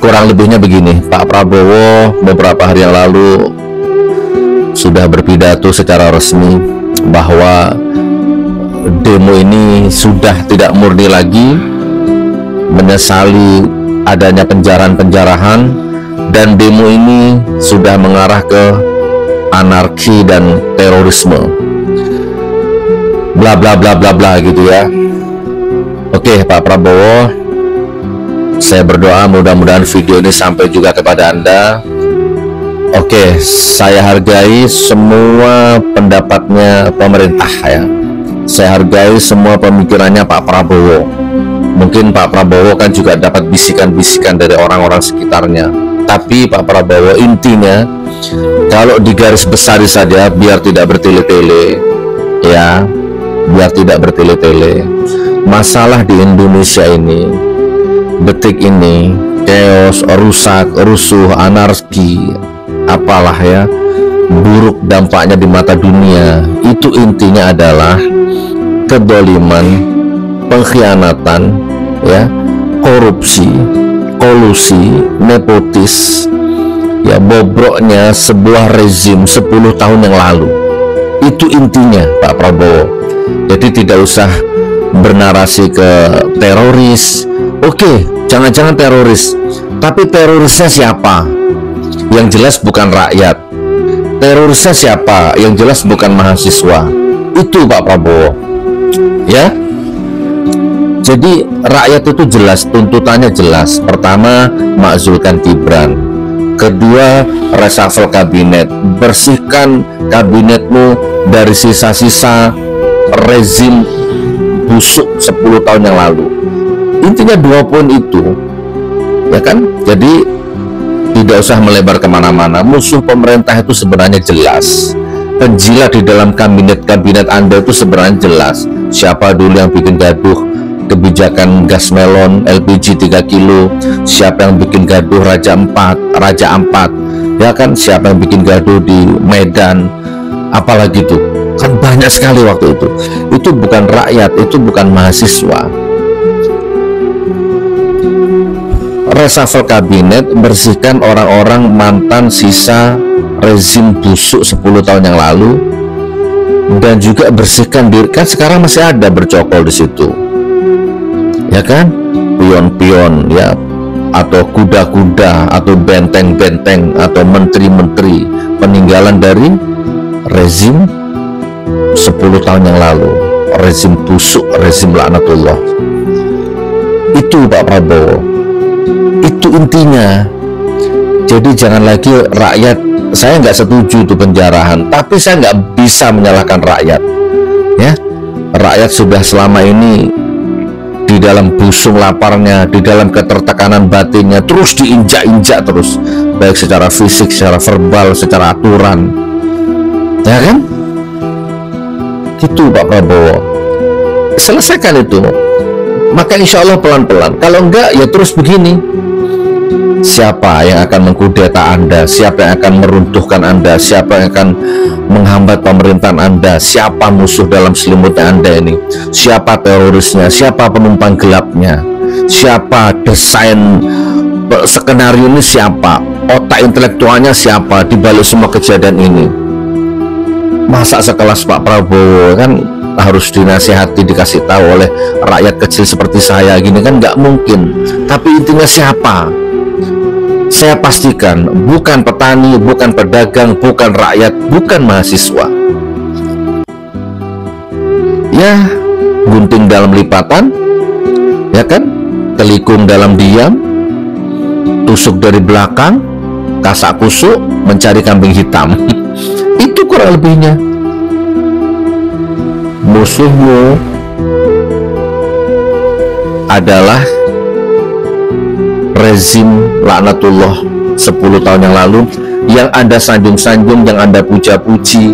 kurang lebihnya begini, Pak Prabowo beberapa hari yang lalu sudah berpidato secara resmi bahwa demo ini sudah tidak murni lagi, menyesali adanya penjarahan dan demo ini sudah mengarah ke anarki dan terorisme, bla bla bla bla bla gitu ya. Oke Pak Prabowo, saya berdoa mudah-mudahan video ini sampai juga kepada Anda. Oke, saya hargai semua pendapatnya pemerintah ya. Saya hargai semua pemikirannya Pak Prabowo. Mungkin Pak Prabowo kan juga dapat bisikan-bisikan dari orang-orang sekitarnya. Tapi Pak Prabowo, intinya kalau digaris besar saja, biar tidak bertele-tele ya, biar tidak bertele-tele. Masalah di Indonesia ini, detik ini, chaos, rusak, rusuh, anarki, apalah ya, buruk dampaknya di mata dunia. Itu intinya adalah kedoliman, pengkhianatan ya, korupsi, kolusi, nepotis ya, bobroknya sebuah rezim 10 tahun yang lalu. Itu intinya Pak Prabowo. Jadi tidak usah bernarasi ke teroris. Oke, jangan-jangan teroris, tapi terorisnya siapa? Yang jelas bukan rakyat. Terorisnya siapa? Yang jelas bukan mahasiswa. Itu Pak Prabowo ya. Jadi rakyat itu jelas, tuntutannya jelas. Pertama, makzulkan Gibran. Kedua, reshuffle kabinet. Bersihkan kabinetmu dari sisa-sisa rezim busuk 10 tahun yang lalu. Intinya 2 poin itu ya kan. Jadi tidak usah melebar kemana-mana. Musuh pemerintah itu sebenarnya jelas. Penjilat di dalam kabinet Anda itu sebenarnya jelas. Siapa dulu yang bikin gaduh kebijakan gas melon LPG 3 kilo, siapa yang bikin gaduh Raja Ampat ya kan, siapa yang bikin gaduh di Medan, apalagi itu kan banyak sekali waktu itu. Itu bukan rakyat, itu bukan mahasiswa. Reshuffle kabinet, bersihkan orang-orang mantan sisa rezim busuk 10 tahun yang lalu, dan juga bersihkan diri. Kan sekarang masih ada bercokol di situ ya kan, pion-pion ya, atau kuda-kuda, atau benteng-benteng, atau menteri-menteri peninggalan dari rezim 10 tahun yang lalu, rezim busuk, rezim laknatullah. Itu Pak Prabowo, itu intinya. Jadi jangan lagi rakyat. Saya nggak setuju itu penjarahan, tapi saya nggak bisa menyalahkan rakyat ya. Rakyat sudah selama ini di dalam busung laparnya, di dalam ketertekanan batinnya, terus diinjak-injak terus, baik secara fisik, secara verbal, secara aturan ya kan. Gitu Pak Prabowo, selesaikan itu. Maka insya Allah pelan-pelan. Kalau enggak ya terus begini. Siapa yang akan mengkudeta Anda? Siapa yang akan meruntuhkan Anda? Siapa yang akan menghambat pemerintahan Anda? Siapa musuh dalam selimutnya Anda ini? Siapa terorisnya? Siapa penumpang gelapnya? Siapa desain skenario ini? Siapa otak intelektualnya? Siapa di balik semua kejadian ini? Masa sekelas Pak Prabowo kan harus dinasihati, dikasih tahu oleh rakyat kecil seperti saya gini kan nggak mungkin. Tapi intinya siapa? Saya pastikan bukan petani, bukan pedagang, bukan rakyat, bukan mahasiswa ya. Gunting dalam lipatan ya kan, telikung dalam diam, tusuk dari belakang, kasak kusuk, mencari kambing hitam. Itu kurang lebihnya. Musuhmu adalah rezim laknatullah 10 tahun yang lalu, yang Anda sanjung-sanjung, yang Anda puja-puji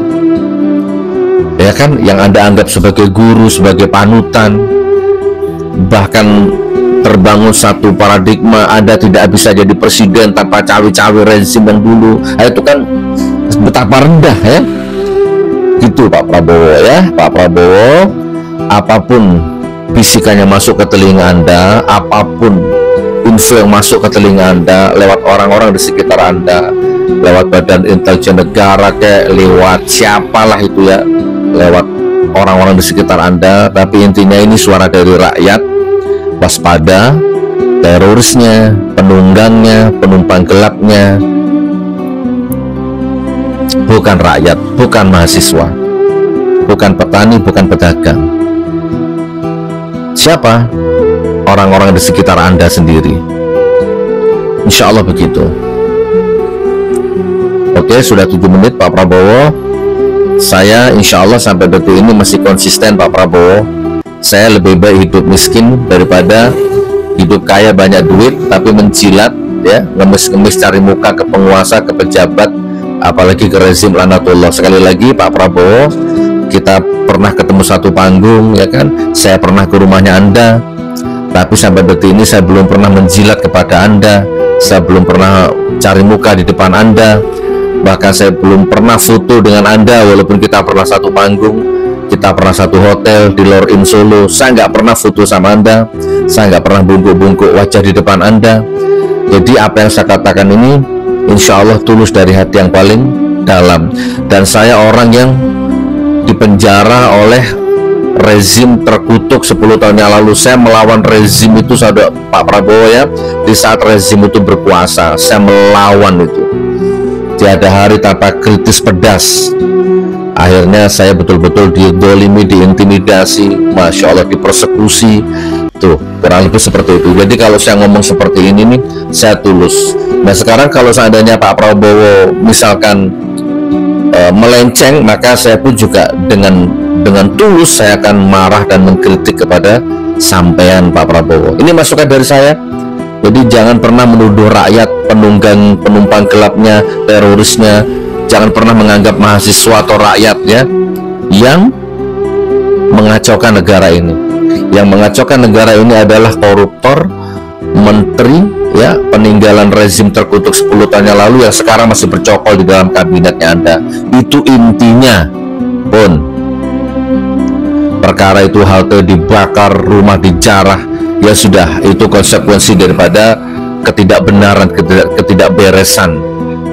ya kan, yang Anda anggap sebagai guru, sebagai panutan. Bahkan terbangun satu paradigma Anda tidak bisa jadi presiden tanpa cawe-cawe rezim yang dulu. Itu kan betapa rendah ya. Gitu Pak Prabowo ya. Pak Prabowo, apapun bisikannya masuk ke telinga Anda, apapun info yang masuk ke telinga Anda lewat orang-orang di sekitar Anda, lewat badan intelijen negara kayak lewat siapalah itu ya, lewat orang-orang di sekitar Anda. Tapi intinya ini suara dari rakyat. Waspada terorisnya, penunggangnya, penumpang gelapnya bukan rakyat, bukan mahasiswa, bukan petani, bukan pedagang. Siapa? Orang-orang di sekitar Anda sendiri. Insya Allah begitu. Oke, sudah 7 menit Pak Prabowo. Saya insya Allah sampai detik ini masih konsisten Pak Prabowo. Saya lebih baik hidup miskin daripada hidup kaya banyak duit tapi menjilat ya, ngemis-ngemis cari muka ke penguasa, ke pejabat, apalagi ke rezim lanatullah. Sekali lagi Pak Prabowo, kita pernah ketemu satu panggung ya kan, saya pernah ke rumahnya Anda, tapi sampai detik ini saya belum pernah menjilat kepada Anda, saya belum pernah cari muka di depan Anda, bahkan saya belum pernah foto dengan Anda walaupun kita pernah satu panggung, kita pernah satu hotel di Lor In Solo. Saya nggak pernah foto sama Anda, saya nggak pernah bungkuk-bungkuk wajah di depan Anda. Jadi apa yang saya katakan ini insya Allah tulus dari hati yang paling dalam. Dan saya orang yang dipenjara oleh rezim terkutuk 10 tahun yang lalu. Saya melawan rezim itu, saudara Pak Prabowo ya, di saat rezim itu berkuasa. Saya melawan itu, tiada hari tanpa kritis pedas. Akhirnya saya betul-betul didolimi, diintimidasi, Masya Allah, dipersekusi. Tuh, kurang lebih seperti itu. Jadi kalau saya ngomong seperti ini nih, saya tulus. Nah sekarang kalau seandainya Pak Prabowo misalkan melenceng, maka saya pun juga dengan tulus saya akan marah dan mengkritik kepada sampean Pak Prabowo. Ini masukan dari saya. Jadi jangan pernah menuduh rakyat penunggang, penumpang gelapnya, terorisnya. Jangan pernah menganggap mahasiswa atau rakyat ya yang mengacaukan negara ini. Yang mengacaukan negara ini adalah koruptor, menteri ya, peninggalan rezim terkutuk 10 tahun yang lalu yang sekarang masih bercokol di dalam kabinetnya Anda. Itu intinya. Pun perkara itu halte dibakar, rumah dijarah, ya sudah, itu konsekuensi daripada ketidakbenaran, ketidakberesan,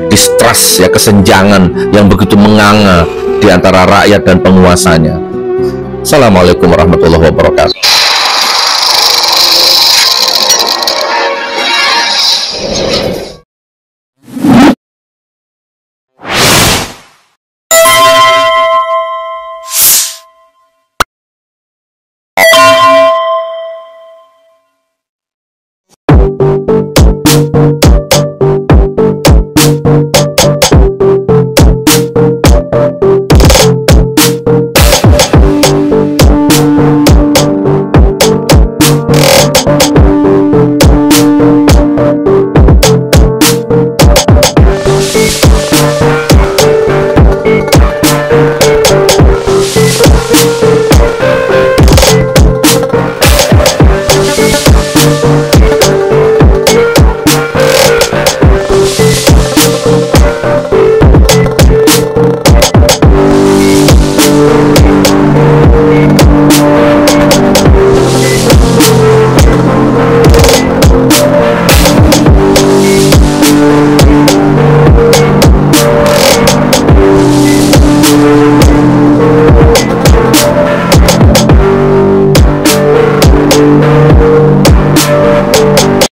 distrust ya, kesenjangan yang begitu menganga di antara rakyat dan penguasanya. Assalamualaikum warahmatullahi wabarakatuh.